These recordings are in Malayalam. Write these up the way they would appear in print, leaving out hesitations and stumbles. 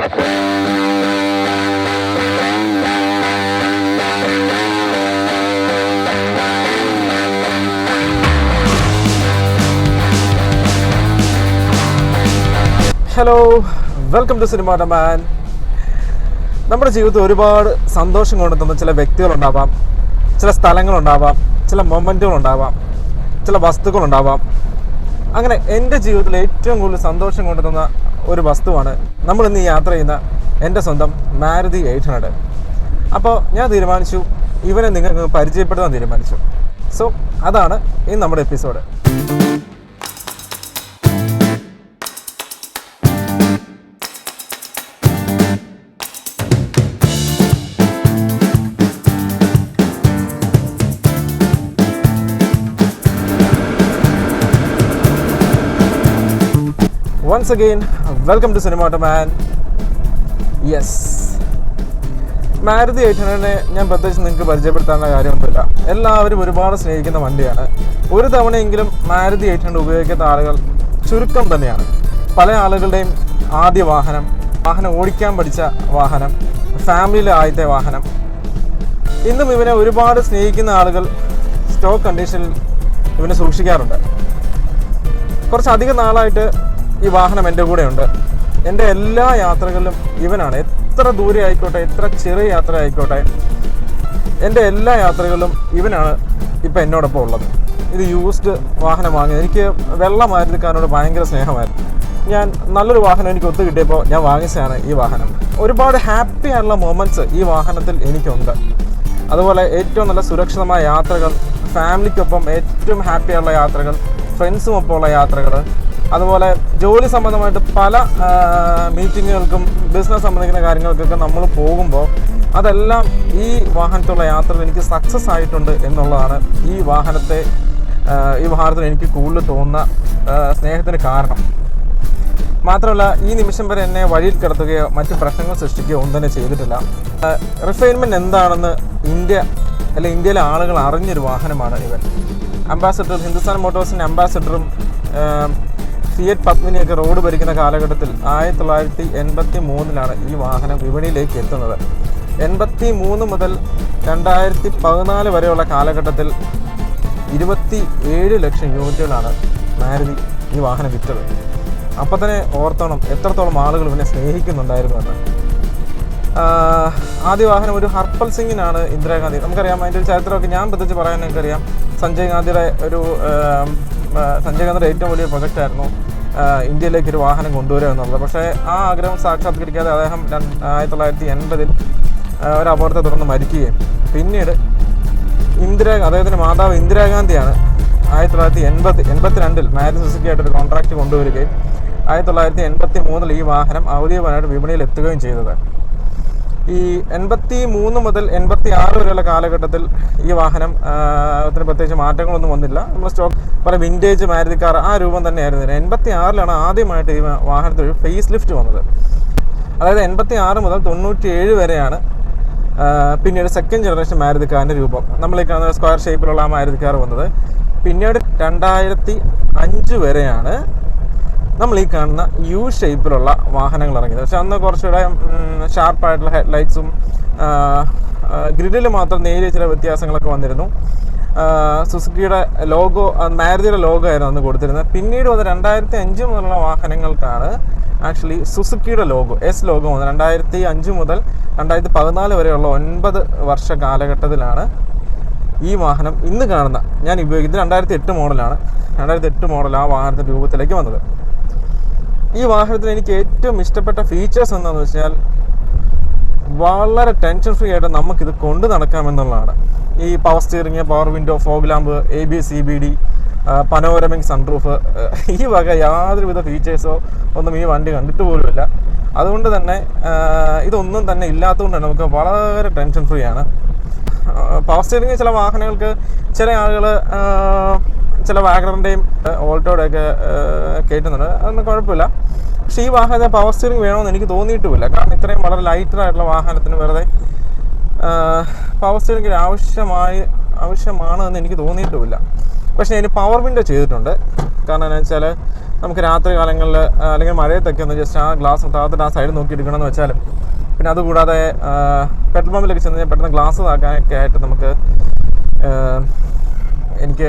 Hello, welcome to സിനിമാറ്റമാൻ. നമ്മുടെ ജീവിതത്തിൽ ഒരുപാട് സന്തോഷം കൊണ്ടെത്തുന്ന ചില വ്യക്തികളുണ്ടാവാം, ചില സ്ഥലങ്ങളുണ്ടാവാം, ചില മൊമെൻറ്റുകളുണ്ടാവാം, ചില വസ്തുക്കളുണ്ടാവാം. അങ്ങനെ എൻ്റെ ജീവിതത്തിൽ ഏറ്റവും കൂടുതൽ സന്തോഷം കൊണ്ടെത്തുന്ന ഒരു വസ്തുവാണ് നമ്മളിന്ന് യാത്ര ചെയ്യുന്ന എൻ്റെ സ്വന്തം മാരുതി 800. അപ്പോൾ ഞാൻ തീരുമാനിച്ചു, ഇവനെ നിങ്ങൾക്ക് പരിചയപ്പെടുത്താൻ തീരുമാനിച്ചു. സോ അതാണ് ഇന്ന് നമ്മുടെ episode. Once again, welcome to Cinematoman. Yes, Maruti 800 ഞാൻ പ്രത്യേകിച്ച് നിങ്ങൾക്ക് പരിചയപ്പെടുത്താനുള്ള കാര്യമൊന്നുമില്ല. എല്ലാവരും ഒരുപാട് സ്നേഹിക്കുന്ന വണ്ടിയാണ്. ഒരു തവണയെങ്കിലും മാരുതി 800 ഉപയോഗിക്കാത്ത ആളുകൾ ചുരുക്കം തന്നെയാണ്. പല ആളുകളുടെയും ആദ്യ വാഹനം ഓടിക്കാൻ പഠിച്ച വാഹനം, ഫാമിലിയിലെ ആദ്യത്തെ വാഹനം. ഇന്നും ഇവനെ ഒരുപാട് സ്നേഹിക്കുന്ന ആളുകൾ സ്റ്റോക്ക് കണ്ടീഷനിൽ ഇവനെ സൂക്ഷിക്കാറുണ്ട്. കുറച്ചധികം നാളായിട്ട് ഈ വാഹനം എൻ്റെ കൂടെയുണ്ട്. എൻ്റെ എല്ലാ യാത്രകളിലും ഇവനാണ്. എത്ര ദൂരെ ആയിക്കോട്ടെ, എത്ര ചെറിയ യാത്ര ആയിക്കോട്ടെ, എൻ്റെ എല്ലാ യാത്രകളിലും ഇവനാണ് ഇപ്പം എന്നോടൊപ്പം ഉള്ളത്. ഇത് യൂസ്ഡ് വാഹനം വാങ്ങി എനിക്ക് വെള്ള മാരുതിക്കാരനോട് ഭയങ്കര സ്നേഹമായിരുന്നു. ഞാൻ നല്ലൊരു വാഹനം എനിക്ക് ഒത്തു കിട്ടിയപ്പോൾ ഞാൻ വാങ്ങിച്ചതാണ് ഈ വാഹനം. ഒരുപാട് ഹാപ്പി ആയിട്ടുള്ള മൊമെൻറ്റ്സ് ഈ വാഹനത്തിൽ എനിക്കുണ്ട്. അതുപോലെ ഏറ്റവും നല്ല സുരക്ഷിതമായ യാത്രകൾ, ഫാമിലിക്കൊപ്പം ഏറ്റവും ഹാപ്പി ആയിട്ടുള്ള യാത്രകൾ, ഫ്രണ്ട്സുമൊപ്പമുള്ള യാത്രകൾ, അതുപോലെ ജോലി സംബന്ധമായിട്ട് പല മീറ്റിങ്ങുകൾക്കും ബിസിനസ് സംബന്ധിക്കുന്ന കാര്യങ്ങൾക്കൊക്കെ നമ്മൾ പോകുമ്പോൾ അതെല്ലാം ഈ വാഹനത്തിലുള്ള യാത്രകൾ എനിക്ക് സക്സസ് ആയിട്ടുണ്ട് എന്നുള്ളതാണ് ഈ വാഹനത്തിൽ എനിക്ക് കൂടുതൽ തോന്നുന്ന സ്നേഹത്തിന് കാരണം. മാത്രമല്ല, ഈ നിമിഷം വരെ എന്നെ വഴിയിൽ കിടത്തുകയോ മറ്റ് പ്രശ്നങ്ങൾ സൃഷ്ടിക്കുകയോ ഒന്നും തന്നെ ചെയ്തിട്ടില്ല. റിഫൈൻമെൻറ്റ് എന്താണെന്ന് ഇന്ത്യയിലെ ആളുകൾ അറിഞ്ഞൊരു വാഹനമാണ് ഇവൻ. അംബാസഡർ, ഹിന്ദുസ്ഥാൻ മോട്ടോഴ്സിൻ്റെ അംബാസഡറും ഫിയറ്റ് പത്മിനിയൊക്കെ റോഡ് ഭരിക്കുന്ന കാലഘട്ടത്തിൽ 1983 ഈ വാഹനം വിപണിയിലേക്ക് എത്തുന്നത്. 83 മുതൽ 2014 വരെയുള്ള കാലഘട്ടത്തിൽ 27 ലക്ഷം യൂണിറ്റുകളാണ് മാരുതി ഈ വാഹനം വിറ്റത്. അപ്പം തന്നെ ഓർത്തോണം എത്രത്തോളം ആളുകൾ ഇവനെ സ്നേഹിക്കുന്നുണ്ടായിരുന്നു എന്ന്. ആദ്യ വാഹനം ഒരു ഹർപ്പൽ സിംഗിനാണ് ഇന്ദിരാഗാന്ധി. നമുക്കറിയാം അതിൻ്റെ ഒരു ചരിത്രമൊക്കെ ഞാൻ പ്രത്യേകിച്ച് പറയാൻ എനിക്കറിയാം. സഞ്ജയ് ഗാന്ധിയുടെ ഏറ്റവും വലിയ പ്രൊജക്റ്റായിരുന്നു ഇന്ത്യയിലേക്ക് ഒരു വാഹനം കൊണ്ടുവരിക എന്നുള്ളത്. പക്ഷേ ആ ആഗ്രഹം സാക്ഷാത്കരിക്കാതെ അദ്ദേഹം 1980 ഒരു അപകടത്തെ തുടർന്ന് മരിക്കുകയും പിന്നീട് അദ്ദേഹത്തിൻ്റെ മാതാവ് ഇന്ദിരാഗാന്ധിയാണ് 1982 മാരുതി സുസുക്കിയായിട്ടൊരു കോൺട്രാക്റ്റ് കൊണ്ടുവരികയും 1983 ഈ വാഹനം ഔദ്യോഗികമായിട്ട് വിപണിയിൽ എത്തുകയും ചെയ്തത്. ഈ 83 മുതൽ 86 വരെയുള്ള കാലഘട്ടത്തിൽ ഈ വാഹനം അതിന് പ്രത്യേകിച്ച് മാറ്റങ്ങളൊന്നും വന്നില്ല. നമ്മൾ സ്റ്റോക്ക് പല വിൻറ്റേജ് മാരുതി കാർ ആ രൂപം തന്നെയായിരുന്നു. 86 ആദ്യമായിട്ട് ഈ വാഹനത്തിൽ ഒരു ഫേസ് ലിഫ്റ്റ് വന്നത്. അതായത് 86 മുതൽ 97 വരെയാണ് പിന്നീട് സെക്കൻഡ് ജനറേഷൻ മാരുതി കാറിൻ്റെ രൂപം. നമ്മൾ ഈ കാണുന്ന സ്ക്വയർ ഷേപ്പിലുള്ള ആ മാരുതി കാർ വന്നത്. പിന്നീട് 2005 വരെയാണ് നമ്മൾ ഈ കാണുന്ന യു ഷേപ്പിലുള്ള വാഹനങ്ങൾ ഇറങ്ങിയത്. പക്ഷെ അന്ന് കുറച്ചുകൂടെ ഷാർപ്പായിട്ടുള്ള ഹെഡ്ലൈറ്റ്സും ഗ്രിഡിൽ മാത്രം നേരിയ ചില വ്യത്യാസങ്ങളൊക്കെ വന്നിരുന്നു. സുസുക്കിയുടെ ലോഗോ, മാരുതിയുടെ ലോഗോ ആയിരുന്നു അന്ന് കൊടുത്തിരുന്നത്. പിന്നീട് വന്ന 2005 മുതലുള്ള വാഹനങ്ങൾക്കാണ് ആക്ച്വലി സുസുക്കിയുടെ ലോഗോ, എസ് ലോഗോ വന്നത്. 2005 മുതൽ 2014 വരെയുള്ള 9 വർഷ കാലഘട്ടത്തിലാണ് ഈ വാഹനം ഇന്ന് കാണുന്ന ഞാൻ ഉപയോഗിക്കുന്നത് 2008 മോഡലാണ്. 2008 മോഡൽ ആ വാഹനത്തിൻ്റെ രൂപത്തിലേക്ക് വന്നത്. ഈ വാഹനത്തിന് എനിക്ക് ഏറ്റവും ഇഷ്ടപ്പെട്ട ഫീച്ചേഴ്സ് എന്താണെന്ന് വെച്ചാൽ വളരെ ടെൻഷൻ ഫ്രീ ആയിട്ട് നമുക്കിത് കൊണ്ടു നടക്കാമെന്നുള്ളതാണ്. ഈ power steering, power window, fog lamp, ABS, CBD, panoramic sunroof, ഈ വക യാതൊരുവിധ ഫീച്ചേഴ്സോ ഒന്നും ഈ വണ്ടി കണ്ടിട്ട് പോലുമില്ല. അതുകൊണ്ട് തന്നെ ഇതൊന്നും തന്നെ ഇല്ലാത്തതുകൊണ്ട് തന്നെ നമുക്ക് വളരെ ടെൻഷൻ ഫ്രീ ആണ്. പവർ സ്റ്റിയറിങ് ചില വാഹനങ്ങൾക്ക് ചില ആളുകൾ ചില വാഗണറിൻ്റെയും ഓൾട്ടോയുടെയൊക്കെ കയറ്റുന്നുണ്ട്, അതൊന്നും കുഴപ്പമില്ല. പക്ഷേ ഈ വാഹനത്തിന് പവർ സ്റ്റിയറിംഗ് വേണമെന്ന് എനിക്ക് തോന്നിയിട്ടുമില്ല. കാരണം ഇത്രയും വളരെ ലൈറ്ററായിട്ടുള്ള വാഹനത്തിന് വെറുതെ പവർ സ്റ്റിയറിംഗ് ആവശ്യമാണ് എന്ന് എനിക്ക് തോന്നിയിട്ടുമില്ല. പക്ഷേ അതിന് പവർ വിൻഡോ ചെയ്തിട്ടുണ്ട്. കാരണം എന്താ വെച്ചാൽ നമുക്ക് രാത്രി കാലങ്ങളിൽ അല്ലെങ്കിൽ മഴയത്തൊക്കെ ഒന്ന് ജസ്റ്റ് ആ ഗ്ലാസ് താത്തിട്ട് ആ സൈഡ് നോക്കി എടുക്കണമെന്ന് വെച്ചാലും, പിന്നെ അതുകൂടാതെ പെട്രോൾ പമ്പിലൊക്കെ ചെന്ന് കഴിഞ്ഞാൽ പെട്ടെന്ന് ഗ്ലാസ് താക്കാനൊക്കെ ആയിട്ട് നമുക്ക് എനിക്ക്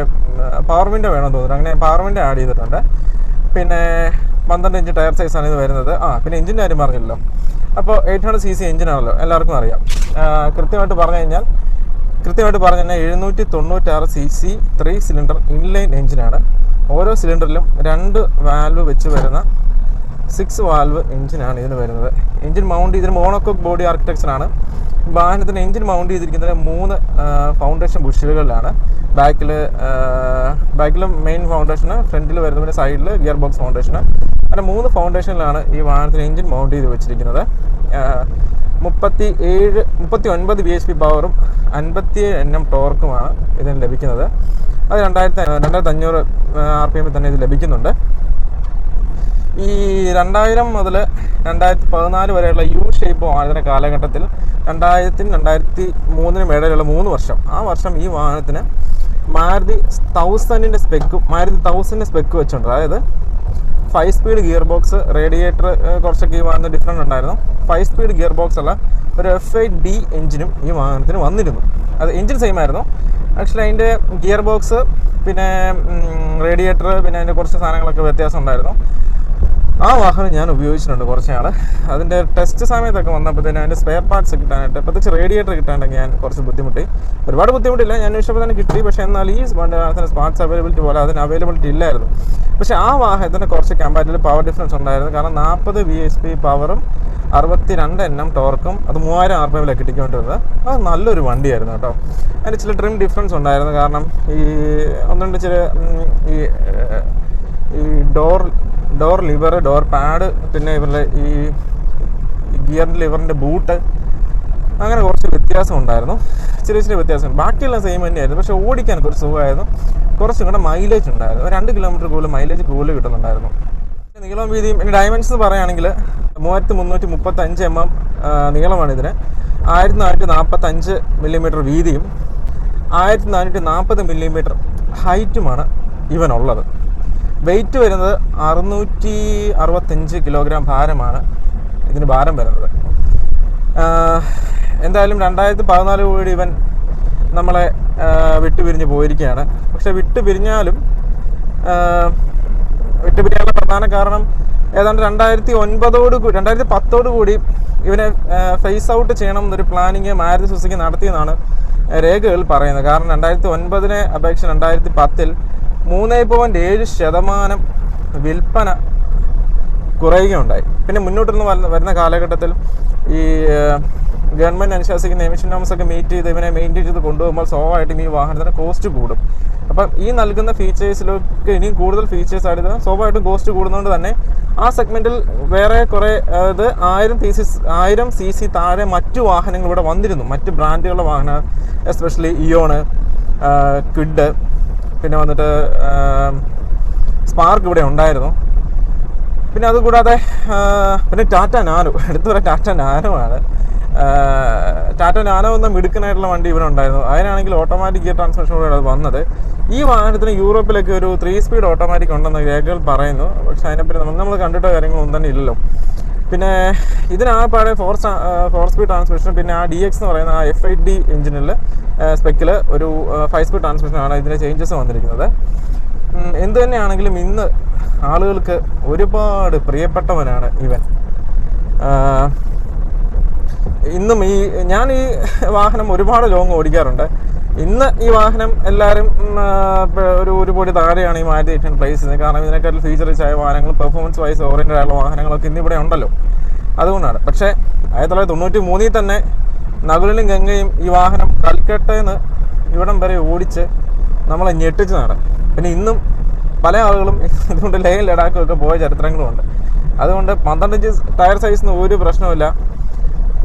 പവർ വിൻഡോ വേണമെന്ന് തോന്നുന്നു. അങ്ങനെ പവർ വിൻഡോ ആഡ് ചെയ്തിട്ടുണ്ട്. പിന്നെ 12 ഇഞ്ച് ടയർ സൈസാണ് ഇത് വരുന്നത്. പിന്നെ എഞ്ചിൻ്റെ കാര്യം പറഞ്ഞില്ലല്ലോ. അപ്പോൾ 800cc എഞ്ചിനാണല്ലോ, എല്ലാവർക്കും അറിയാം. കൃത്യമായിട്ട് പറഞ്ഞു കഴിഞ്ഞാൽ 796cc 3 സിലിണ്ടർ ഇൻലൈൻ എഞ്ചിനാണ്. ഓരോ സിലിണ്ടറിലും 2 വാൽവ് വെച്ച് വരുന്ന 6 വാൽവ് എഞ്ചിനാണ് ഇതിന് വരുന്നത്. എഞ്ചിൻ മൗണ്ട് ഇതിന് മോണോകോക്ക് ബോഡി ആർക്കിടെക്ചറാണ്. വാഹനത്തിന് എഞ്ചിൻ മൗണ്ട് ചെയ്തിരിക്കുന്നത് 3 ഫൗണ്ടേഷൻ ബുഷുകളിലാണ്. ബാക്കിലും മെയിൻ ഫൗണ്ടേഷന്, ഫ്രണ്ടിൽ വരുന്ന പിന്നെ സൈഡിൽ ഗിയർ ബോക്സ് ഫൗണ്ടേഷന്, അങ്ങനെ 3 ഫൗണ്ടേഷനിലാണ് ഈ വാഹനത്തിന് എഞ്ചിൻ മൗണ്ട് ചെയ്ത് വെച്ചിരിക്കുന്നത്. 39 bhp പവറും 57 Nm ടോർക്കുമാണ് ഇതിന് ലഭിക്കുന്നത്. അത് 2500 RPM തന്നെ ഇത് ലഭിക്കുന്നുണ്ട്. ഈ 2000 മുതൽ 2014 വരെയുള്ള യു ഷേപ്പ് വാഹന കാലഘട്ടത്തിൽ 2000-2003 ഇടയിലുള്ള 3 വർഷം, ആ വർഷം ഈ വാഹനത്തിന് മാരുതി 1000ൻ്റെ സ്പെക്ക് വെച്ചിട്ടുണ്ട്. അതായത് 5 സ്പീഡ് ഗിയർ ബോക്സ്, റേഡിയേറ്റർ കുറച്ചൊക്കെ ഈ വാഹനത്തിന് ഡിഫറൻറ്റ് ഉണ്ടായിരുന്നു. 5 സ്പീഡ് ഗിയർ ബോക്സ് ഉള്ള ഒരു F8D എഞ്ചിനും ഈ വാഹനത്തിന് വന്നിരുന്നു. അത് എഞ്ചിൻ സെയിം ആയിരുന്നു. ആക്ച്വലി അതിൻ്റെ ഗിയർ ബോക്സ്, പിന്നെ റേഡിയേറ്റർ, പിന്നെ അതിൻ്റെ കുറച്ച് സാധനങ്ങളൊക്കെ വ്യത്യാസം ഉണ്ടായിരുന്നു. ആ വാഹനം ഞാൻ ഉപയോഗിച്ചിട്ടുണ്ട് കുറച്ച് നാൾ. അതിൻ്റെ ടെസ്റ്റ് സമയത്തൊക്കെ വന്നപ്പോഴത്തേനും അതിൻ്റെ സ്പെയർ പാർട്സ് കിട്ടാനായിട്ട്, പ്രത്യേകിച്ച് റേഡിയേറ്റർ കിട്ടാണ്ടെങ്കിൽ ഞാൻ കുറച്ച് ബുദ്ധിമുട്ടി. ഒരുപാട് ബുദ്ധിമുട്ടില്ല, ഞാൻ ഇഷ്ടപ്പോൾ തന്നെ കിട്ടി. പക്ഷേ എന്നാൽ ഈ വാഹനത്തിന് പാർട്സ് അവൈലബിലിറ്റി പോലെ അതിന് അവൈലബിലിറ്റി ഇല്ലായിരുന്നു. പക്ഷേ ആ വാഹനത്തിന് കുറച്ച് കമ്പാരിറ്റീവ് പവർ ഡിഫറൻസ് ഉണ്ടായിരുന്നു. കാരണം 40 bhp പവറും 62 Nm ടോർക്കും, അത് 3000 RPM കിട്ടിക്കൊണ്ടിരുന്നത്. അത് നല്ലൊരു വണ്ടിയായിരുന്നു കേട്ടോ. അതിന് ചില ട്രിം ഡിഫറൻസ് ഉണ്ടായിരുന്നു. കാരണം ഈ ഒന്നുണ്ട് ചില ഈ ഡോർ ലിവർ, ഡോർ പാഡ്, പിന്നെ ഇവരുടെ ഈ ഗിയർ ലിവറിൻ്റെ ബൂട്ട്, അങ്ങനെ കുറച്ച് വ്യത്യാസം ഉണ്ടായിരുന്നു. ചെറിയ വ്യത്യാസം. ബാക്കിയെല്ലാം സെയിം തന്നെയായിരുന്നു. പക്ഷേ ഓടിക്കാൻ കുറച്ച് സുഖമായിരുന്നു. കുറച്ചും കൂടെ മൈലേജ് ഉണ്ടായിരുന്നു. 2 കിലോമീറ്റർ കൂടുതൽ മൈലേജ് കൂടുതൽ കിട്ടുന്നുണ്ടായിരുന്നു. നീളവും വീതിയും ഇനി ഡയമെൻഷൻസ് പറയുകയാണെങ്കിൽ 3335 mm നീളമാണ് ഇതിന്. 1445 mm വീതിയും 1440 mm ഹൈറ്റുമാണ് ഇവനുള്ളത്. വെയിറ്റ് വരുന്നത് 665 കിലോഗ്രാം ഭാരമാണ് ഇതിന് ഭാരം വരുന്നത്. എന്തായാലും 2014 കൂടി ഇവൻ നമ്മളെ വിട്ടുപിരിഞ്ഞ് പോയിരിക്കുകയാണ്. പക്ഷെ വിട്ടുപിരിയാനുള്ള പ്രധാന കാരണം ഏതാണ്ട് 2010 കൂടി ഇവനെ ഫേസ് ഔട്ട് ചെയ്യണം എന്നൊരു പ്ലാനിങ് മാരുതി സുസുക്കി നടത്തിയെന്നാണ് രേഖകൾ പറയുന്നത്. കാരണം 2009 അപേക്ഷിച്ച് 2010 3.7% വിൽപ്പന കുറയുകയുണ്ടായി. പിന്നെ മുന്നോട്ടൊന്ന് വരുന്ന കാലഘട്ടത്തിൽ ഈ ഗവൺമെൻറ് അനുശാസിക്കുന്ന എമിഷൻ നോംസ് ഒക്കെ മീറ്റ് ചെയ്ത് ഇവനെ മെയിൻറ്റെയിൻ ചെയ്ത് കൊണ്ടുപോകുമ്പോൾ സ്വാഭാവികമായിട്ടും ഈ വാഹനത്തിന് കോസ്റ്റ് കൂടും. അപ്പം ഈ നൽകുന്ന ഫീച്ചേഴ്സിലൊക്കെ ഇനിയും കൂടുതൽ ഫീച്ചേഴ്സ് ആയിട്ട് സ്വാഭാവികമായിട്ടും കോസ്റ്റ് കൂടുന്നതുകൊണ്ട് തന്നെ ആ സെഗ്മെൻറ്റിൽ വേറെ കുറേ, അതായത് 1000 cc താഴെ മറ്റു വാഹനങ്ങൾ ഇവിടെ വന്നിരുന്നു. മറ്റ് ബ്രാൻഡുകളുടെ വാഹനം, എസ്പെഷ്യലി ഇയോണ്, ക്വിഡ്, പിന്നെ വന്നിട്ട് സ്പാർക്ക് ഇവിടെ ഉണ്ടായിരുന്നു. പിന്നെ അതുകൂടാതെ പിന്നെ ടാറ്റ നാനോ, എടുത്തു പറയാൻ ടാറ്റ നാനോ ആണ്. ടാറ്റ നാനോ എന്ന മിടുക്കനായിട്ടുള്ള വണ്ടി ഇവിടെ ഉണ്ടായിരുന്നു. അതിനാണെങ്കിൽ ഓട്ടോമാറ്റിക് ഗിയർ ട്രാൻസ്മിഷനോടെ അത് വന്നത്. ഈ വാഹനത്തിന് യൂറോപ്പിലൊക്കെ ഒരു 3 സ്പീഡ് ഓട്ടോമാറ്റിക് ഉണ്ടെന്ന് രേഖകൾ പറയുന്നു. പക്ഷേ അതിനെപ്പറ്റി നമ്മൾ കണ്ടിട്ടോ കാര്യങ്ങളൊന്നും തന്നെ ഇല്ലല്ലോ. പിന്നെ ഇതിനാകപ്പാടെ 4 സ്പീഡ് ട്രാൻസ്മിഷൻ, പിന്നെ ആ DX എന്ന് പറയുന്ന ആ F8D എഞ്ചിനിൽ സ്പെക്കിൽ ഒരു 5 സ്പീഡ് ട്രാൻസ്മിഷനാണ് ഇതിന് ചേഞ്ചസ് വന്നിരിക്കുന്നത്. എന്തു തന്നെയാണെങ്കിലും ഇന്ന് ആളുകൾക്ക് ഒരുപാട് പ്രിയപ്പെട്ടവനാണ് ഇവൻ. ഇന്നും ഞാൻ ഈ വാഹനം ഒരുപാട് ലോങ് ഓടിക്കാറുണ്ട്. ഇന്ന് ഈ വാഹനം എല്ലാവരും ഒരു പൊടി താഴെയാണ് ഈ മാരുതി 800 പ്രൈസ് ചെയ്യുന്നത്. കാരണം ഇതിനെക്കാട്ടിൽ ഫീച്ചർ റിച്ച് ആയ വാഹനങ്ങളും പെർഫോമൻസ് വൈസ് ഓറിയൻറ്റഡ് ആയുള്ള വാഹനങ്ങളൊക്കെ ഇന്നിവിടെ ഉണ്ടല്ലോ, അതുകൊണ്ടാണ്. പക്ഷേ 1993 തന്നെ നകുലിനും ഗംഗയും ഈ വാഹനം കൽക്കട്ടയിൽ നിന്ന് ഇവിടം വരെ ഓടിച്ച് നമ്മളെ ഞെട്ടിച്ചതാണ്. പിന്നെ ഇന്നും പല ആളുകളും ഇതുകൊണ്ട് ലേ ലഡാക്കും ഒക്കെ പോയ ചരിത്രങ്ങളുമുണ്ട്. അതുകൊണ്ട് 12 ഇഞ്ച് ടയർ സൈസിന് ഒരു പ്രശ്നമില്ല.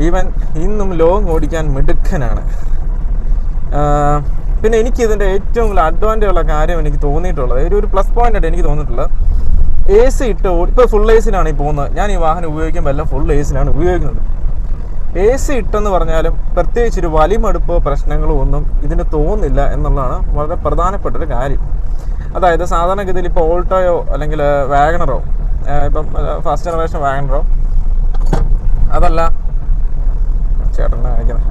ഈവൻ ഇന്നും ലോങ് ഓടിക്കാൻ മിടുക്കനാണ്. പിന്നെ എനിക്ക് ഇതിൻ്റെ ഏറ്റവും കൂടുതൽ അഡ്വാൻറ്റേജ് ഉള്ള കാര്യം എനിക്ക് തോന്നിയിട്ടുള്ളത്, ഒരു പ്ലസ് പോയിന്റ് ആയിട്ട് എനിക്ക് തോന്നിയിട്ടുള്ളത്, AC ഇട്ട് ഇപ്പോൾ ഫുൾ AC-ലാണ് ഈ പോകുന്നത്. ഞാൻ ഈ വാഹനം ഉപയോഗിക്കുമ്പോൾ എല്ലാം ഫുൾ AC-ലാണ് ഉപയോഗിക്കുന്നത്. AC ഇട്ടെന്ന് പറഞ്ഞാലും പ്രത്യേകിച്ച് ഒരു വലിമടുപ്പോ പ്രശ്നങ്ങളോ ഒന്നും ഇതിന് തോന്നില്ല എന്നുള്ളതാണ് വളരെ പ്രധാനപ്പെട്ടൊരു കാര്യം. അതായത് സാധാരണഗതിയിൽ ഇപ്പോൾ ഓൾട്ടോയോ അല്ലെങ്കിൽ വാഗണറോ, ഇപ്പം ഫസ്റ്റ് ജനറേഷൻ വാഗണറോ, അതല്ല ചേട്ടൻ കാണിക്കുന്നത്,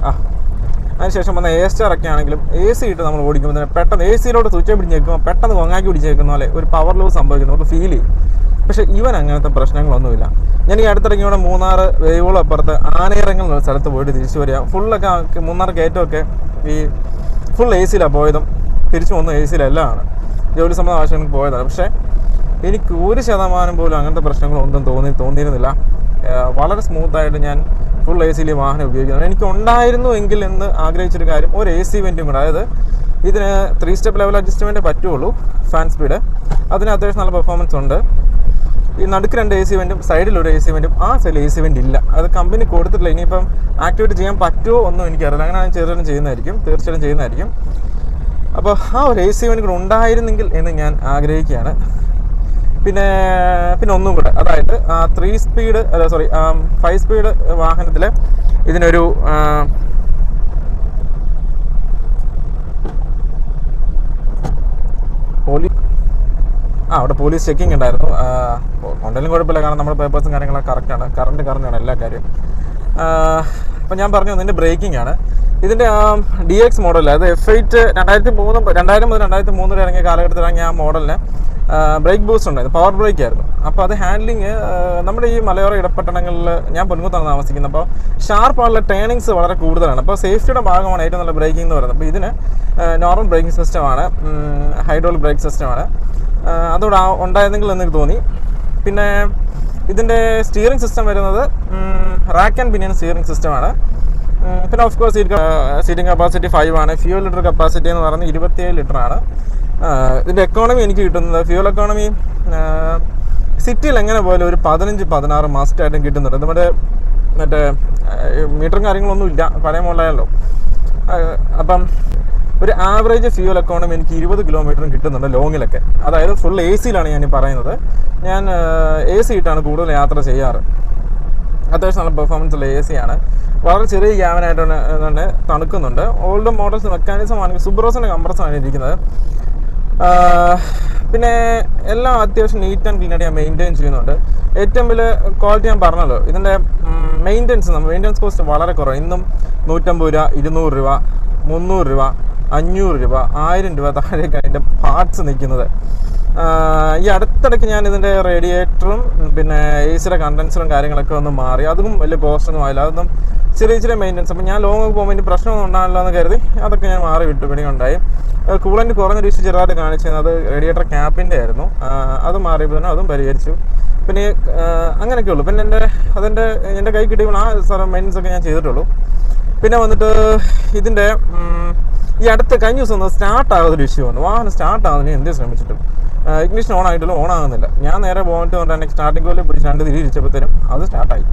അതിനുശേഷം വന്ന A-Star ഒക്കെ ആണെങ്കിലും AC ഇട്ട് നമ്മൾ ഓടിക്കുമ്പോൾ തന്നെ പെട്ടെന്ന് AC-ലോട്ട് സ്വിച്ച് പിടിച്ച് നിൽക്കുമ്പോൾ പെട്ടെന്ന് കൊങ്ങാക്കി പിടിച്ച് നിൽക്കുന്ന പോലെ ഒരു പവർ ലൂസ് സംഭവിക്കുന്നു, നമുക്ക് ഫീൽ ചെയ്യും. പക്ഷേ ഇവൻ അങ്ങനത്തെ പ്രശ്നങ്ങളൊന്നുമില്ല. ഞാൻ ഈ അടുത്തിടയ്ക്ക് ഇവിടെ മൂന്നാർ വേവോളം അപ്പുറത്ത് ആനയിറങ്ങൽ എന്ന സ്ഥലത്ത് പോയിട്ട് തിരിച്ചു വരിക, ഫുള്ളൊക്കെ മൂന്നാർ കയറ്റമൊക്കെ ഈ ഫുൾ AC-ലാണ് പോയതും തിരിച്ചു വന്ന AC-ലെല്ലാം ആണ്, ജോലി സംബന്ധ ആവശ്യങ്ങൾക്ക് പോയതാണ്. പക്ഷേ എനിക്ക് 1% പോലും അങ്ങനത്തെ പ്രശ്നങ്ങളൊന്നും തോന്നിയിരുന്നില്ല. വളരെ സ്മൂത്തായിട്ട് ഞാൻ ഫുൾ AC-ൽ വാഹനം ഉപയോഗിക്കുന്നത്. എനിക്ക് ഉണ്ടായിരുന്നു എങ്കിൽ എന്ന് ആഗ്രഹിച്ചൊരു കാര്യം, ഒരു AC വെൻറ്റും കൂടെ. അതായത് ഇതിന് 3 സ്റ്റെപ്പ് ലെവൽ അഡ്ജസ്റ്റ്മെൻറ്റേ പറ്റുള്ളൂ, ഫാൻ സ്പീഡ്. അതിന് അത്യാവശ്യം നല്ല പെർഫോമൻസ് ഉണ്ട്. ഈ നടുക്ക് 2 AC വെൻറ്റും സൈഡിലൊരു AC വെൻറ്റും, ആ സൈഡിൽ AC വെൻറ്റ് ഇല്ല, അത് കമ്പനി കൊടുത്തിട്ടില്ല. ഇനിയിപ്പം ആക്ടിവേറ്റ് ചെയ്യാൻ പറ്റുമോ ഒന്നും എനിക്കറിയില്ല. അങ്ങനെ തീർച്ചയായിട്ടും ചെയ്യുന്നതായിരിക്കും. അപ്പോൾ ആ ഒരു AC വെൻറ്റ് കൂടെ ഉണ്ടായിരുന്നെങ്കിൽ എന്ന് ഞാൻ ആഗ്രഹിക്കുകയാണ്. പിന്നെ ഒന്നും കൂടെ, അതായത് 5 സ്പീഡ് വാഹനത്തിൽ ഇതിനൊരു അവിടെ പോലീസ് ചെക്കിങ് ഉണ്ടായിരുന്നു. ഉണ്ടെങ്കിലും കുഴപ്പമില്ല, കാരണം നമ്മുടെ പേപ്പേഴ്സും കാര്യങ്ങളൊക്കെ കറക്റ്റാണ്, കറണ്ടാണ് എല്ലാ കാര്യവും. അപ്പം ഞാൻ പറഞ്ഞു ഇതിൻ്റെ ബ്രേക്കിംഗ് ആണ്. ഇതിൻ്റെ DX മോഡൽ, അതായത് F8 2000 മുതൽ 2003 വരെ ഇറങ്ങിയ കാലഘട്ടത്തിൽ ഇറങ്ങിയ ആ മോഡലിന് ബ്രേക്ക് ബൂസ്റ്റ് ഉണ്ടായിരുന്നു, പവർ ബ്രേക്ക് ആയിരുന്നു. അപ്പോൾ അത് ഹാൻഡ്ലിങ് നമ്മുടെ ഈ മലയോര ഇടപെട്ടണങ്ങളിൽ, ഞാൻ പൊൻകുത്താണ് താമസിക്കുന്നത്, അപ്പോൾ ഷാർപ്പായുള്ള ടേണിങ്സ് വളരെ കൂടുതലാണ്. അപ്പോൾ സേഫ്റ്റിയുടെ ഭാഗമാണ് ഏറ്റവും നല്ല ബ്രേക്കിംഗ് എന്ന് പറയുന്നത്. അപ്പോൾ ഇതിന് നോർമൽ ബ്രേക്കിംഗ് സിസ്റ്റമാണ്, ഹൈഡ്രോളിക് ബ്രേക്ക് സിസ്റ്റമാണ്. അതോടെ ഉണ്ടായിരുന്നെങ്കിൽ എന്ന് തോന്നി. പിന്നെ ഇതിൻ്റെ സ്റ്റിയറിംഗ് സിസ്റ്റം വരുന്നത് റാക്ക് ആൻഡ് പിനിയൻ സ്റ്റിയറിംഗ് സിസ്റ്റമാണ്. പിന്നെ ഓഫ് കോഴ്സ് സീറ്റിംഗ് കപ്പാസിറ്റി 5 ആണ്. ഫ്യൂൽ ലിറ്റർ കപ്പാസിറ്റി എന്ന് പറയുന്നത് 27 ലിറ്ററാണ്. ഇതിൻ്റെ എക്കോണമി എനിക്ക് കിട്ടുന്നത്, ഫ്യൂൽ എക്കോണമി സിറ്റിയിൽ എങ്ങനെ പോയാലും ഒരു 15-16 മസ്റ്റായിട്ടും കിട്ടുന്നുണ്ട്. നമ്മുടെ മറ്റേ മീറ്ററും കാര്യങ്ങളൊന്നും ഇല്ല, പഴയ മോഡലായല്ലോ. അപ്പം ഒരു ആവറേജ് ഫ്യൂൽ എക്കോണമി എനിക്ക് 20 കിലോമീറ്ററും കിട്ടുന്നുണ്ട് ലോങ്ങിലൊക്കെ. അതായത് ഫുൾ AC-ലാണ് ഞാൻ പറയുന്നത്. ഞാൻ AC ഇട്ടാണ് കൂടുതൽ യാത്ര ചെയ്യാറ്. അത്യാവശ്യം നല്ല പെർഫോമൻസ് ഉള്ള AC ആണ്. വളരെ ചെറിയ ക്യാബിനായിട്ട് തന്നെ തണുക്കുന്നുണ്ട്. ഓൾഡ് മോഡൽസ് മെക്കാനിസം ആണെങ്കിൽ സുബ്രോസിൻ്റെ കംപ്രസറാണ് ഇരിക്കുന്നത്. പിന്നെ എല്ലാം അത്യാവശ്യം നീറ്റ് ആൻഡ് ക്ലീൻ ആയിട്ട് ഞാൻ മെയിൻറ്റെയിൻ ചെയ്യുന്നുണ്ട്. ഏറ്റവും വലിയ ക്വാളിറ്റി ഞാൻ പറഞ്ഞല്ലോ, ഇതിൻ്റെ മെയിൻ്റെനൻസ് കോസ്റ്റ് വളരെ കുറവ്. ഇന്നും 150 രൂപ, 200 രൂപ, 300 രൂപ, 500 രൂപ, 1000 രൂപ താഴേക്ക് അതിൻ്റെ പാർട്സ് നിൽക്കുന്നത്. ഈ അടുത്തിടയ്ക്ക് ഞാൻ ഇതിൻ്റെ റേഡിയേറ്ററും പിന്നെ AC-യുടെ കണ്ടൻസറും കാര്യങ്ങളൊക്കെ ഒന്ന് മാറി. അതും വലിയ കോസ്റ്റൊന്നും ആയില്ല, അതൊന്നും ചെറിയ മെയിൻ്റെനൻസ്. അപ്പം ഞാൻ ലോങ് പോകുമ്പോൾ ഇനി പ്രശ്നമൊന്നും ഉണ്ടാകില്ല എന്ന് കരുതി അതൊക്കെ ഞാൻ മാറി വിട്ടു. പിന്നെ ഉണ്ടായി കൂളൻ്റ് കുറഞ്ഞൊരു ഇഷ്യൂ ചെറുതായിട്ട് കാണിച്ചത്, അത് റേഡിയേറ്റർ ക്യാപ്പിൻ്റെ ആയിരുന്നു. അത് മാറിയപ്പോൾ തന്നെ അതും പരിഹരിച്ചു. പിന്നെ അങ്ങനെയൊക്കെ ഉള്ളൂ. പിന്നെ എൻ്റെ കൈ കിട്ടിയപ്പോൾ ആ മെയിൻ്റെനൻസ് ഒക്കെ ഞാൻ ചെയ്തിട്ടുള്ളൂ. പിന്നെ വന്നിട്ട് ഇതിൻ്റെ ഈ അടുത്ത കഴിഞ്ഞ ദിവസം ഒന്ന് സ്റ്റാർട്ടാകാതൊരു ഇഷ്യൂ വന്നു. വാഹനം സ്റ്റാർട്ടാകുന്നതിന് എന്ത് ശ്രമിച്ചിട്ടും ഇഗ്നിഷൻ ഓൺ ആയിട്ടുള്ള ഓണാകുന്നില്ല. ഞാൻ നേരെ പോയിട്ട് വന്നിട്ട് സ്റ്റാർട്ടിംഗ് കോലിൽ പിടിച്ച് 2 തിരിച്ചപ്പോഴത്തേനും അത് സ്റ്റാർട്ടായി.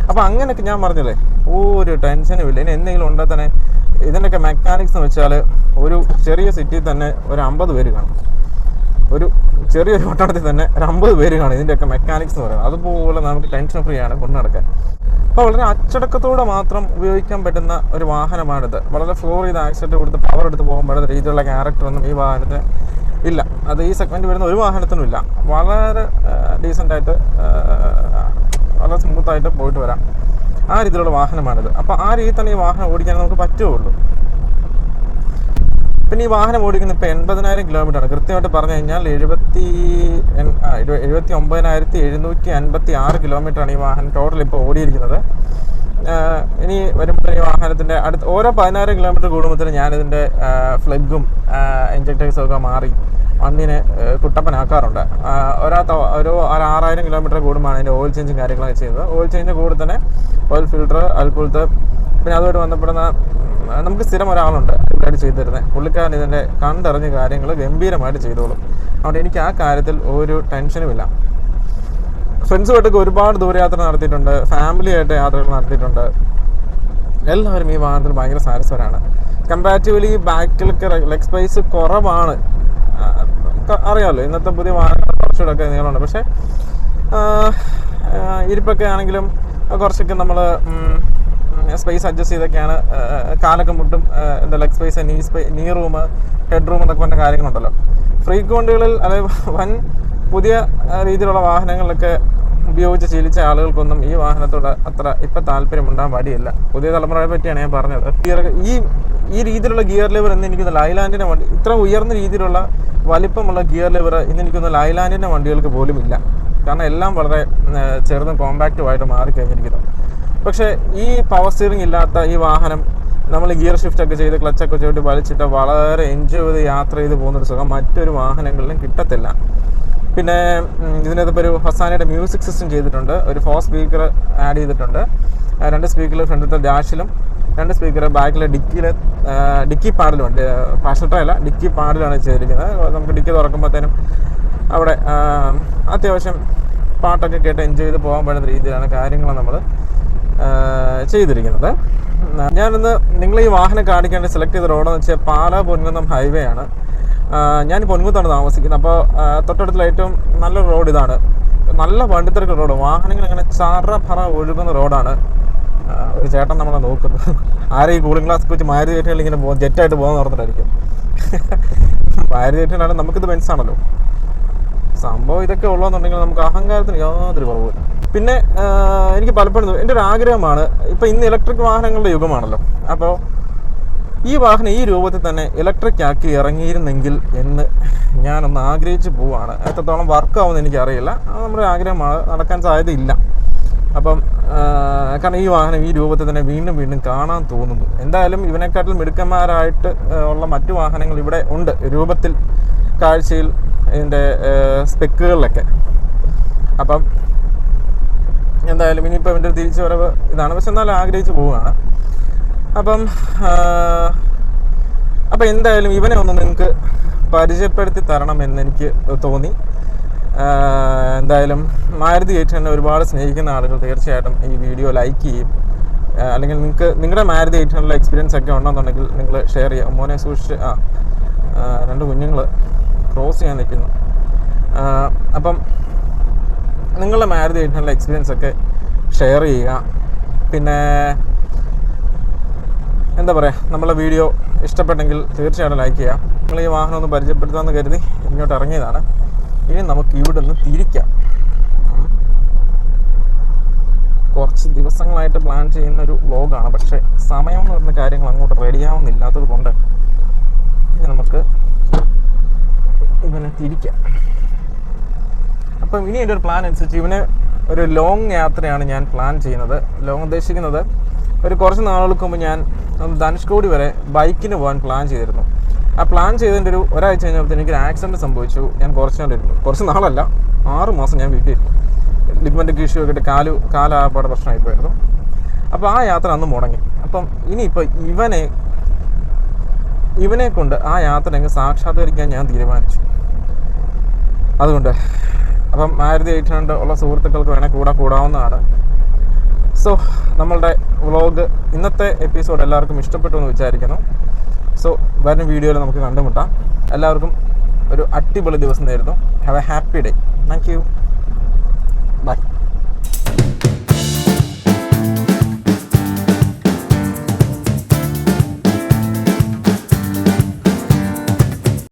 അപ്പോൾ അങ്ങനെയൊക്കെ ഞാൻ പറഞ്ഞില്ലേ, ഒരു ടെൻഷനും ഇല്ല. ഇനി എന്തെങ്കിലും ഉണ്ടെങ്കിൽ തന്നെ ഇതിൻ്റെയൊക്കെ മെക്കാനിക്സ് എന്ന് വെച്ചാൽ ഒരു ചെറിയ സിറ്റിയിൽ തന്നെ ഒരു 50 പേര് കാണും. ഒരു ചെറിയൊരു പട്ടണത്തിൽ തന്നെ ഒരു 50 പേര് കാണും ഇതിൻ്റെയൊക്കെ മെക്കാനിക്സ് എന്ന് പറയുന്നത്. അതുപോലെ നമുക്ക് ടെൻഷൻ ഫ്രീ ആണ് കൊണ്ടു നടക്കാൻ. അപ്പോൾ വളരെ അച്ചടക്കത്തോടെ മാത്രം ഉപയോഗിക്കാൻ പറ്റുന്ന ഒരു വാഹനമാണിത്. വളരെ ഫ്ലോർ ചെയ്ത് ആക്സിഡൻറ്റ് കൊടുത്ത് പവർ എടുത്ത് പോകാൻ രീതിയിലുള്ള ക്യാരക്ടറൊന്നും ഈ വാഹനത്തിന് ഇല്ല. അത് ഈ സെഗ്മെൻറ്റ് വരുന്ന ഒരു വാഹനത്തിനും ഇല്ല. വളരെ ഡീസൻ്റായിട്ട് വളരെ സ്മൂത്തായിട്ട് പോയിട്ട് വരാം, ആ രീതിയിലുള്ള വാഹനമാണിത്. അപ്പോൾ ആ രീതിയിൽ തന്നെ ഈ വാഹനം ഓടിക്കാൻ നമുക്ക് പറ്റുകയുള്ളൂ. പിന്നെ ഈ വാഹനം ഓടിക്കുന്നത് ഇപ്പോൾ 80,000 കിലോമീറ്ററാണ്. കൃത്യമായിട്ട് പറഞ്ഞു കഴിഞ്ഞാൽ 79,756 കിലോമീറ്ററാണ് ഈ വാഹനം ടോട്ടൽ ഇപ്പോൾ ഓടിയിരിക്കുന്നത്. ഇനി വരുമ്പോൾ ഈ വാഹനത്തിൻ്റെ ഓരോ 16 കിലോമീറ്റർ കൂടുമ്പോഴത്തേനും ഞാനിതിൻ്റെ ഫ്ലഗും ഇഞ്ചക്ടേഴ്സും ഒക്കെ മാറി വണ്ടിനെ കുട്ടപ്പനാക്കാറുണ്ട്. ഒരു 6,000 കിലോമീറ്റർ കൂടുമ്പോഴാണ് അതിൻ്റെ ഓയിൽ ചേഞ്ചും കാര്യങ്ങളൊക്കെ ചെയ്യുന്നത്. ഓയിൽ ചേഞ്ചിൻ്റെ കൂടെ തന്നെ ഓയിൽ ഫിൽട്ടർ, അൽക്കുലത്ത്, പിന്നെ അതുമായിട്ട് ബന്ധപ്പെടുന്ന നമുക്ക് സ്ഥിരം ഒരാളുണ്ട് ഇവിടെ ചെയ്തു തരുന്നത്. പുള്ളിക്കാരൻ ഇതിൻ്റെ കണ്ടറിഞ്ഞ കാര്യങ്ങൾ ഗംഭീരമായിട്ട് ചെയ്തോളും. അതുകൊണ്ട് എനിക്ക് ആ കാര്യത്തിൽ ഒരു ടെൻഷനുമില്ല. ഫ്രണ്ട്സുമായിട്ടൊക്കെ ഒരുപാട് ദൂരയാത്ര നടത്തിയിട്ടുണ്ട്, ഫാമിലിയായിട്ട് യാത്രകൾ നടത്തിയിട്ടുണ്ട്. എല്ലാവരും ഈ വാഹനത്തിൽ ഭയങ്കര സാറ്റിസ്ഫൈഡാണ്. കമ്പാരിറ്റീവ്ലി ബാക്കിലൊക്കെ ലെഗ് സ്പേസ് കുറവാണ്, അറിയാമല്ലോ. ഇന്നത്തെ പുതിയ വാഹനങ്ങൾ കുറച്ചുകൂടെയൊക്കെ നീളമുണ്ട്. പക്ഷേ ഇരിപ്പൊക്കെ ആണെങ്കിലും കുറച്ചൊക്കെ നമ്മൾ സ്പേസ് അഡ്ജസ്റ്റ് ചെയ്തൊക്കെയാണ് കാലൊക്കെ മുട്ടും, എന്താ ലെഗ് സ്പേസ്, നീ റൂം, ഹെഡ് റൂം എന്നൊക്കെ പറഞ്ഞ കാര്യങ്ങളുണ്ടല്ലോ. ഫ്രീക്ക് വണ്ടികളിൽ അല്ലെങ്കിൽ വൻ പുതിയ രീതിയിലുള്ള വാഹനങ്ങളിലൊക്കെ ഉപയോഗിച്ച് ശീലിച്ച ആളുകൾക്കൊന്നും ഈ വാഹനത്തോട് അത്ര ഇപ്പം താല്പര്യം ഉണ്ടാകാൻ പാടില്ല. പുതിയ തലമുറയെ പറ്റിയാണ് ഞാൻ പറഞ്ഞത്. ഈ രീതിയിലുള്ള ഗിയർ ലിവർ ഇന്ന് എനിക്കൊന്ന് ലൈലാൻഡിൻ്റെ വണ്ടി, ഇത്ര ഉയർന്ന രീതിയിലുള്ള വലിപ്പമുള്ള ഗിയർ ലിവർ ഇന്ന് എനിക്കൊന്ന് ലൈലാൻഡിൻ്റെ വണ്ടികൾക്ക് പോലും ഇല്ല. കാരണം എല്ലാം വളരെ ചെറുതും കോമ്പാക്റ്റുമായിട്ട് മാറിക്കഴിഞ്ഞിരിക്കുന്നു. പക്ഷേ ഈ പവർ സ്റ്റിയറിംഗ് ഇല്ലാത്ത ഈ വാഹനം നമ്മൾ ഗിയർ ഷിഫ്റ്റൊക്കെ ചെയ്ത് ക്ലച്ചൊക്കെ ചവിട്ടി വലിച്ചിട്ട് വളരെ എൻജോയ് ചെയ്ത് യാത്ര ചെയ്ത് പോകുന്നൊരു സുഖം മറ്റൊരു വാഹനങ്ങളിലും കിട്ടത്തില്ല. പിന്നെ ഇതിനകത്തിപ്പോൾ ഒരു ഹസാനയുടെ മ്യൂസിക് സിസ്റ്റം ചെയ്തിട്ടുണ്ട്. ഒരു 4 സ്പീക്കർ ആഡ് ചെയ്തിട്ടുണ്ട്. 2 സ്പീക്കർ ഫ്രണ്ടിലത്തെ ഡാഷിലും 2 സ്പീക്കർ ബാക്കിലെ ഡിക്കി പാഡിലുണ്ട്. പാഷട്ടല്ല, ഡിക്കി പാഡിലാണ് ചെയ്തിരിക്കുന്നത്. നമുക്ക് ഡിക്കി തുറക്കുമ്പോഴത്തേനും അവിടെ അത്യാവശ്യം പാട്ടൊക്കെ കേട്ട് എൻജോയ് ചെയ്ത് പോകാൻ പറ്റുന്ന രീതിയിലാണ് കാര്യങ്ങൾ നമ്മൾ ചെയ്തിരിക്കുന്നത്. ഞാനിന്ന് നിങ്ങൾ ഈ വാഹനം കാണിക്കേണ്ടി സെലക്ട് ചെയ്ത റോഡെന്ന് വെച്ചാൽ പാലാ പൊൻകുന്നം ഹൈവേ ആണ്. ഞാൻ പൊൻകുത്താണ് താമസിക്കുന്നത്. അപ്പോൾ തൊട്ടടുത്തുള്ള ഏറ്റവും നല്ലൊരു റോഡ് ഇതാണ്. നല്ല വണ്ടിത്തിരക്ക് റോഡ്, വാഹനങ്ങൾ ഇങ്ങനെ ചറ ഒഴുകുന്ന റോഡാണ്. ഒരു ചേട്ടൻ നമ്മളെ നോക്കുന്നു. ആരും ഈ കൂളിംഗ് ഗ്ലാസ് വെച്ച് മാരുതി ഏറ്റുകളിൽ ഇങ്ങനെ ജെറ്റായിട്ട് പോകാൻ ഓർത്തിട്ടായിരിക്കും. മാരുതി ഏറ്റുകളാണ്, നമുക്കിത് ബെൻസാണല്ലോ. സംഭവം ഇതൊക്കെ ഉള്ളതെന്നുണ്ടെങ്കിൽ നമുക്ക് അഹങ്കാരത്തിന് യാതൊരു കുറവില്ല. പിന്നെ എനിക്ക് പലപ്പോഴും എൻ്റെ ഒരു ആഗ്രഹമാണ്, ഇപ്പോൾ ഇന്ന് ഇലക്ട്രിക് വാഹനങ്ങളുടെ യുഗമാണല്ലോ. അപ്പോൾ ഈ വാഹനം ഈ രൂപത്തിൽ തന്നെ ഇലക്ട്രിക് ആക്കി ഇറങ്ങിയിരുന്നെങ്കിൽ എന്ന് ഞാനൊന്ന് ആഗ്രഹിച്ച് പോവുകയാണ്. എത്രത്തോളം വർക്കാവുമെന്ന് എനിക്കറിയില്ല. നമ്മുടെ ആഗ്രഹമാണ്, നടക്കാൻ സാധ്യതയില്ല. അപ്പം കാരണം ഈ വാഹനം ഈ രൂപത്തിൽ തന്നെ വീണ്ടും കാണാൻ തോന്നുന്നു. എന്തായാലും ഇവനെക്കാട്ടിൽ മിടുക്കന്മാരായിട്ട് ഉള്ള മറ്റു വാഹനങ്ങൾ ഇവിടെ ഉണ്ട് രൂപത്തിൽ, കാഴ്ചയിൽ, ഇതിൻ്റെ സ്പെക്കുകളിലൊക്കെ. അപ്പം എന്തായാലും ഇനിയിപ്പോൾ ഇവൻ്റെ തിരിച്ചു വരവ് ഇതാണ്. പക്ഷെ എന്നാലും ആഗ്രഹിച്ച് പോവുകയാണ്. അപ്പം എന്തായാലും ഇവനെ ഒന്ന് നിങ്ങൾക്ക് പരിചയപ്പെടുത്തി തരണമെന്ന് എനിക്ക് തോന്നി. എന്തായാലും മാരുതി 800 ഒരുപാട് സ്നേഹിക്കുന്ന ആളുകൾ തീർച്ചയായിട്ടും ഈ വീഡിയോ ലൈക്ക് ചെയ്യും. അല്ലെങ്കിൽ നിങ്ങളുടെ മാരുതി 800 എക്സ്പീരിയൻസ് ഒക്കെ ഉണ്ടെന്നുണ്ടെങ്കിൽ നിങ്ങൾ ഷെയർ ചെയ്യുക. മോനെ സൂക്ഷിച്ച് 2 കുഞ്ഞുങ്ങൾ ക്രോസ് ചെയ്യാൻ നിൽക്കുന്നു. അപ്പം നിങ്ങളുടെ മാരുതി 800 എക്സ്പീരിയൻസ് ഒക്കെ ഷെയർ ചെയ്യുക. പിന്നെ എന്താ പറയുക, നമ്മളെ വീഡിയോ ഇഷ്ടപ്പെട്ടെങ്കിൽ തീർച്ചയായിട്ടും ലൈക്ക് ചെയ്യുക. നിങ്ങൾ ഈ വാഹനം ഒന്ന് പരിചയപ്പെടുത്താമെന്ന് കരുതി ഇങ്ങോട്ട് ഇറങ്ങിയതാണ്. ഇനി നമുക്ക് ഇവിടെ നിന്ന് തിരിക്കാം. കുറച്ച് ദിവസങ്ങളായിട്ട് പ്ലാൻ ചെയ്യുന്ന ഒരു വ്ലോഗാണ്. പക്ഷേ സമയം എന്ന് പറയുന്ന കാര്യങ്ങൾ അങ്ങോട്ട് റെഡിയാവുന്നില്ലാത്തത് കൊണ്ട് ഇനി നമുക്ക് ഇവനെ തിരിക്കാം. അപ്പം ഇനി എൻ്റെ ഒരു പ്ലാൻ അനുസരിച്ച് ഇവന് ഒരു ലോങ് യാത്രയാണ് ഞാൻ പ്ലാൻ ചെയ്യുന്നത്. ലോങ് ഉദ്ദേശിക്കുന്നത് ഒരു കുറച്ച് നാളുകൾക്ക് മുമ്പ് ഞാൻ ധനുഷ്കോടി വരെ ബൈക്കിന് പോകാൻ പ്ലാൻ ചെയ്തിരുന്നു. ആ പ്ലാൻ ചെയ്തതിൻ്റെ ഒരാഴ്ച കഴിഞ്ഞപ്പോൾ എനിക്കൊരു ആക്സിഡൻറ്റ് സംഭവിച്ചു. ഞാൻ കുറച്ച് നാളല്ല, 6 മാസം ഞാൻ വീട്ടിലിരുന്നു. ലിഗ്മെൻ്റ് ഇഷ്യൂ ഒക്കെ ഇട്ട് കാലാപാട് പ്രശ്നമായിപ്പോയിരുന്നു. അപ്പോൾ ആ യാത്ര അന്ന് മുടങ്ങി. അപ്പം ഇനിയിപ്പോൾ ഇവനെ കൊണ്ട് ആ യാത്ര അങ്ങ് സാക്ഷാത്കരിക്കാൻ ഞാൻ തീരുമാനിച്ചു. അതുകൊണ്ട് അപ്പം മാരുതി 800 ഉള്ള സുഹൃത്തുക്കൾക്ക് വേണേൽ കൂടാവുന്നതാണ്. സോ നമ്മളുടെ വ്ളോഗ് ഇന്നത്തെ എപ്പിസോഡ് എല്ലാവർക്കും ഇഷ്ടപ്പെട്ടു എന്ന് വിചാരിക്കുന്നു. സോ വരുന്ന വീഡിയോയിൽ നമുക്ക് കണ്ടുമുട്ടാം. എല്ലാവർക്കും ഒരു അടിപൊളി ദിവസം നേരുന്നു. Have a happy day. Thank you. By.